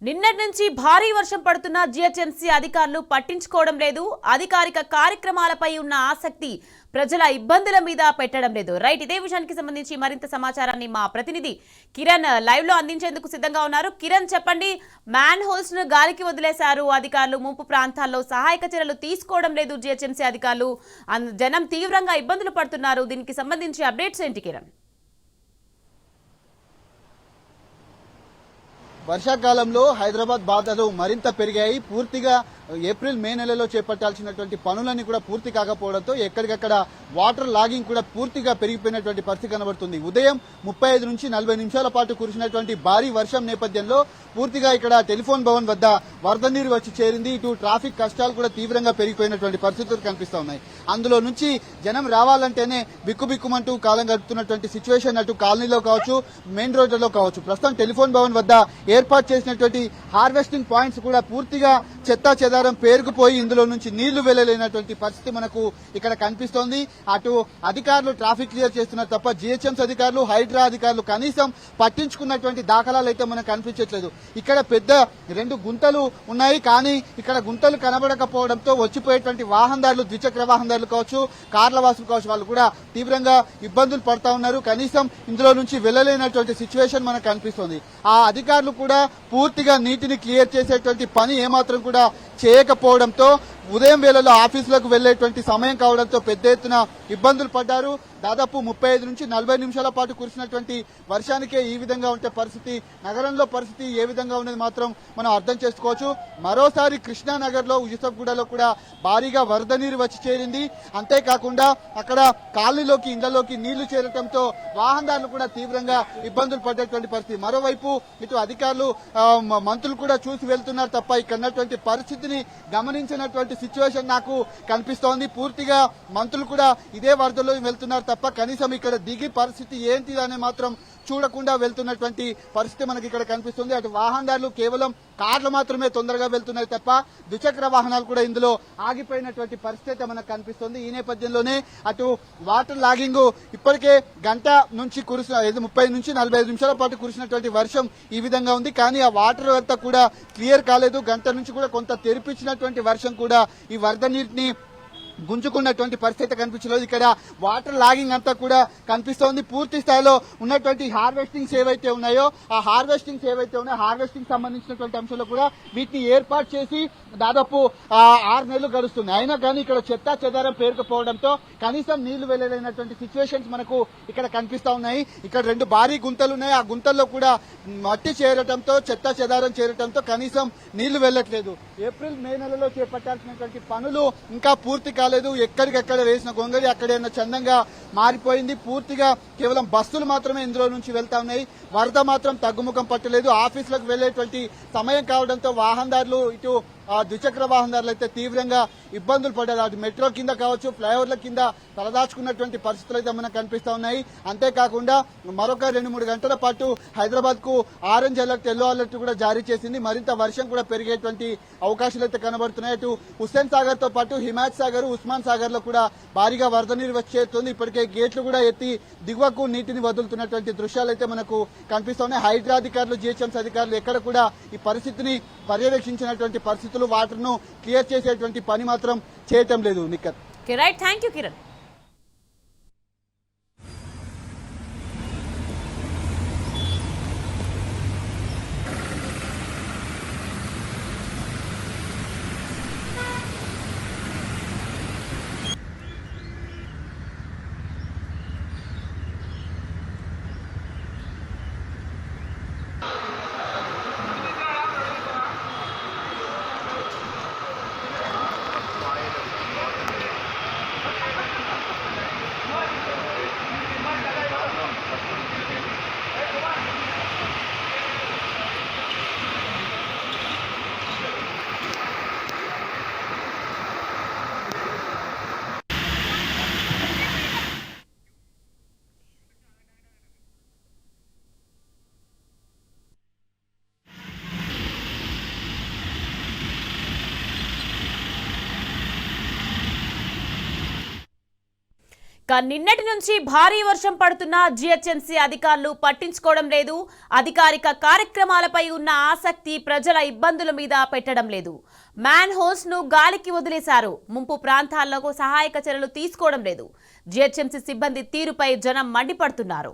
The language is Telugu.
నిన్నటి నుంచి భారీ వర్షం పడుతున్న జిహెచ్ఎంసీ అధికారులు పట్టించుకోవడం లేదు. అధికారిక కార్యక్రమాలపై ఉన్న ఆసక్తి ప్రజల ఇబ్బందుల మీద పెట్టడం లేదు. రైట్, ఇదే విషయానికి సంబంధించి మరింత సమాచారాన్ని మా ప్రతినిధి కిరణ్ లైవ్ లో అందించేందుకు సిద్ధంగా ఉన్నారు. కిరణ్, చెప్పండి, మ్యాన్ హోల్స్ ను గాలికి వదిలేశారు అధికారులు. ముంపు ప్రాంతాల్లో సహాయక చర్యలు తీసుకోవడం లేదు జిహెచ్ఎంసీ అధికారులు. జనం తీవ్రంగా ఇబ్బందులు పడుతున్నారు. దీనికి సంబంధించి అప్డేట్స్ ఏంటి కిరణ్? వర్షాకాలంలో హైదరాబాద్ బాధలు మరింత పెరిగాయి. పూర్తిగా ఏప్రిల్ మే నెలలో చేపట్టాల్సినటువంటి పనులన్నీ కూడా పూర్తి కాకపోవడంతో ఎక్కడికక్కడ వాటర్ లాగింగ్ కూడా పూర్తిగా పెరిగిపోయినటువంటి పరిస్థితి కనబడుతుంది. ఉదయం 35 నుంచి 40 నిమిషాల పాటు కురిసినటువంటి భారీ వర్షం నేపథ్యంలో పూర్తిగా ఇక్కడ టెలిఫోన్ భవన్ వద్ద వరద నీరు వచ్చి చేరింది. ఇటు ట్రాఫిక్ కష్టాలు కూడా తీవ్రంగా పెరిగిపోయినటువంటి పరిస్థితులు కనిపిస్తా ఉన్నాయి. అందులో నుంచి జనం రావాలంటేనే బిక్కుబిక్కుమంటూ కాలం గడుపుతున్నటువంటి సిచ్యువేషన్ అటు కాలనీలో కావచ్చు, మెయిన్ రోడ్లలో కావచ్చు. ప్రస్తుతం టెలిఫోన్ భవన్ వద్ద ఏర్పాటు చేసినటువంటి హార్వెస్టింగ్ పాయింట్స్ కూడా పూర్తిగా చెత్తా చెదారం పేరుకుపోయి ఇందులో నుంచి నీళ్లు వెళ్లలేనటువంటి పరిస్థితి మనకు ఇక్కడ కనిపిస్తోంది. అటు అధికారులు ట్రాఫిక్ క్లియర్ చేస్తున్నారు తప్ప జిహెచ్ఎంసీ అధికారులు, హైడ్రా అధికారులు కనీసం పట్టించుకున్నటువంటి దాఖలాలు అయితే మనకు కనిపించట్లేదు. ఇక్కడ పెద్ద 2 గుంతలు ఉన్నాయి, కానీ ఇక్కడ గుంతలు కనబడకపోవడంతో వచ్చిపోయేటువంటి వాహనదారులు, ద్విచక్ర వాహనదారులు కావచ్చు, కార్ల వాసులు కావచ్చు, వాళ్ళు కూడా తీవ్రంగా ఇబ్బందులు పడతా ఉన్నారు. కనీసం ఇందులో నుంచి వెళ్లలేనటువంటి సిచ్యువేషన్ మనకు కనిపిస్తోంది. ఆ అధికారులు కూడా పూర్తిగా నీటిని క్లియర్ చేసేటువంటి పని ఏమాత్రం కూడా చేయకపోవడంతో ఉదయం వేళలో ఆఫీసులకు వెళ్లేటువంటి సమయం కావడంతో పెద్ద ఎత్తున ఇబ్బందులు పడ్డారు. దాదాపు 35 నుంచి 40 నిమిషాల పాటు కురిసినటువంటి వర్షానికే ఈ విధంగా ఉంటే పరిస్థితి, నగరంలో పరిస్థితి ఏ విధంగా ఉన్నది మాత్రం మనం అర్థం చేసుకోవచ్చు. మరోసారి కృష్ణానగర్లో, యూసఫ్గూడలో కూడా భారీగా వరద నీరు వచ్చి చేరింది. అంతేకాకుండా అక్కడ కాలనీలోకి, ఇళ్లలోకి నీళ్లు చేరటంతో వాహనదారులు కూడా తీవ్రంగా ఇబ్బందులు పడేటువంటి పరిస్థితి. మరోవైపు ఇటు అధికారులు, మంత్రులు కూడా చూసి వెళ్తున్నారు తప్ప ఇక్కడ ఉన్నటువంటి పరిస్థితిని గమనించినటువంటి సిచ్యువేషన్ నాకు కనిపిస్తోంది. పూర్తిగా మంత్రులు కూడా ఇదే వరదలో వెళ్తున్నారు తప్ప కనీసం ఇక్కడ దిగి పరిస్థితి ఏంటి అని మాత్రం చూడకుండా వెళ్తున్నటువంటి పరిస్థితి మనకి ఇక్కడ కనిపిస్తుంది. అటు వాహనదారులు కేవలం కార్లు మాత్రమే తొందరగా వెళ్తున్నాయి తప్ప ద్విచక్ర వాహనాలు కూడా ఇందులో ఆగిపోయినటువంటి పరిస్థితి మనకు కనిపిస్తుంది. ఈ నేపథ్యంలోనే అటు వాటర్ లాగింగ్ ఇప్పటికే గంట నుంచి 30 నుంచి 45 నిమిషాల పాటు కురిసినటువంటి వర్షం ఈ విధంగా ఉంది. కానీ ఆ వాటర్ అంతా కూడా క్లియర్ కాలేదు. గంట నుంచి కూడా కొంత తెరిపించినటువంటి వర్షం కూడా ఈ వరద నీటిని గుంజుకున్నటువంటి పరిస్థితి కనిపించలేదు. ఇక్కడ వాటర్ లాగింగ్ అంతా కూడా కనిపిస్తోంది. పూర్తి స్థాయిలో ఉన్నటువంటి హార్వెస్టింగ్స్ ఏవైతే ఉన్నాయో ఆ హార్వెస్టింగ్ సంబంధించినటువంటి అంశంలో కూడా వీటిని ఏర్పాటు చేసి దాదాపు 6 నెలలు గడుస్తుంది. అయినా కానీ ఇక్కడ చెత్తా చెదారం పేరుకుపోవడంతో కనీసం నీళ్లు వెళ్లలేనటువంటి సిచ్యువేషన్స్ మనకు ఇక్కడ కనిపిస్తా ఉన్నాయి. ఇక్కడ 2 భారీ గుంతలు ఉన్నాయి. ఆ గుంతల్లో కూడా మట్టి చేరటంతో, చెత్తా చెదారం చేరటంతో కనీసం నీళ్లు వెళ్లట్లేదు. ఏప్రిల్ మే నెలలో చేపట్టాల్సినటువంటి పనులు ఇంకా పూర్తి కాలేదు. ఎక్కడికెక్కడ వేసిన గొంగళి అక్కడైనా చందంగా మారిపోయింది. పూర్తిగా కేవలం బస్సులు మాత్రమే ఇందులో నుంచి వెళ్తా ఉన్నాయి. వరద మాత్రం తగ్గుముఖం పట్టలేదు. ఆఫీసులకు వెళ్లేటువంటి సమయం కావడంతో వాహనదారులు, ఇటు ద్విచక్ర వాహనదారులు అయితే తీవ్రంగా ఇబ్బందులు పడ్డారు. అటు మెట్రో కింద కావచ్చు, ఫ్లైఓవర్ల కింద తలదాచుకున్నటువంటి పరిస్థితులు అయితే మనకు కనిపిస్తా ఉన్నాయి. అంతేకాకుండా మరొక 2-3 గంటల పాటు హైదరాబాద్ కు ఆరెంజ్ అలర్ట్, ఎల్లో అలర్ట్ కూడా జారీ చేసింది. మరింత వర్షం కూడా పెరిగేటువంటి అవకాశాలు అయితే కనబడుతున్నాయి. అటు హుస్సేన్ సాగర్ తో పాటు హిమాయత్ సాగర్, ఉస్మాన్ సాగర్ లో కూడా భారీగా వరద నీరు వచ్చేస్తుంది. ఇప్పటికే గేట్లు కూడా ఎత్తి దిగువకు నీటిని వదులుతున్నటువంటి దృశ్యాలు అయితే మనకు కనిపిస్తున్నాయి. హైడ్రా అధికారులు, జిహెచ్ఎంసీ అధికారులు ఎక్కడ కూడా ఈ పరిస్థితిని పర్యవేక్షించినటువంటి పరిస్థితులు, వాటర్ ను క్లియర్ చేసేటువంటి పని మాత్రం చేయటం లేదు. Nikhat, right, thank you Kiran. నిన్నటి నుంచి భారీ వర్షం పడుతున్నా జిహెచ్ఎంసీ అధికారులు పట్టించుకోవడం లేదు. అధికారిక కార్యక్రమాలపై ఉన్న ఆసక్తి ప్రజల ఇబ్బందుల మీద పెట్టడం లేదు. మ్యాన్ హోల్స్ ను గాలికి వదిలేశారు. ముంపు ప్రాంతాలకు సహాయక చర్యలు తీసుకోవడం లేదు. జిహెచ్ఎంసీ సిబ్బంది తీరుపై జనం మండిపడుతున్నారు.